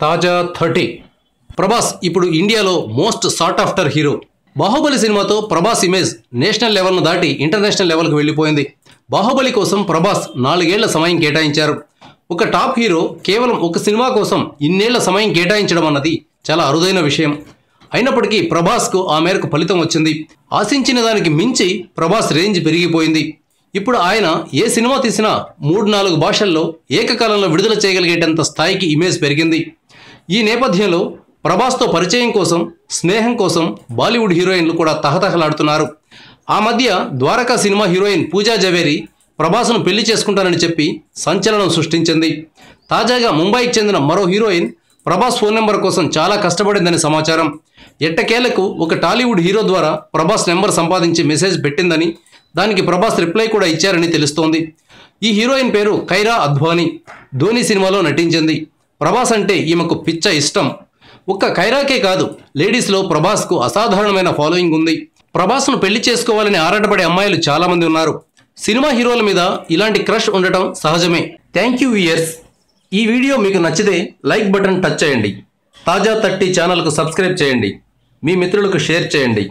తాజా 30 ప్రభాస్ ఇప్పుడు ఇండియాలో most sought after hero. Baahubali సినిమాతో ప్రభాస్ ఇమేజ్ నేషనల్ లెవెల్ను దాటి ఇంటర్నేషనల్ లెవెల్కు వెళ్ళిపోయింది. బాహుబలి కోసం ప్రభాస్ 4 ఏళ్ల సమయం కేటాయించారు. ఒక టాప్ హీరో కేవలం ఒక సినిమా కోసం ఇన్నేళ్ల సమయం కేటాయించడం అన్నది చాలా అరుదైన విషయం. అయినప్పటికీ ప్రభాస్కు ఆ మేరకు ఫలితం వచ్చింది. ఆశించిన దానికి మించి ప్రభాస్ రేంజ్ పెరిగిపోయింది. ఇప్పుడు ఆయన ఏ సినిమా తీసినా 3-4 భాషల్లో ఏకకాలంలో విడుదల చేయగలిగేటంత స్థాయికి ఇమేజ్ పెరిగింది. ఈ నేపథ్యంలో ప్రభాస్తో పరిచయం కోసం, స్నేహం కోసం బాలీవుడ్ హీరోయిన్లు కూడా తహతహలాడుతున్నారు. ఆ మధ్య ద్వారకా సినిమా హీరోయిన్ పూజా జవేరి ప్రభాస్ను పెళ్లి చేసుకుంటానని చెప్పి సంచలనం సృష్టించింది. తాజాగా ముంబైకి చెందిన మరో హీరోయిన్ ప్రభాస్ ఫోన్ నెంబర్ కోసం చాలా కష్టపడిందని సమాచారం. ఎట్టకేలకు ఒక టాలీవుడ్ హీరో ద్వారా ప్రభాస్ నెంబర్ సంపాదించి మెసేజ్ పెట్టిందని, దానికి ప్రభాస్ రిప్లై కూడా ఇచ్చారని తెలుస్తోంది. ఈ హీరోయిన్ పేరు కైరా అద్వానీ. ధోని సినిమాలో నటించింది. ప్రభాస్ అంటే ఈమెకు పిచ్చ ఇష్టం. ఒక్క కైరాకే కాదు, లేడీస్లో ప్రభాస్కు అసాధారణమైన ఫాలోయింగ్ ఉంది. ప్రభాస్ను పెళ్లి చేసుకోవాలని ఆరాటపడే అమ్మాయిలు చాలామంది ఉన్నారు. సినిమా హీరోల మీద ఇలాంటి క్రష్ ఉండటం సహజమే. Thank you viewers. ఈ వీడియో మీకు నచ్చితే లైక్ బటన్ టచ్ చేయండి. తాజా 30 ఛానల్కు సబ్స్క్రైబ్ చేయండి. మీ మిత్రులకు షేర్ చేయండి.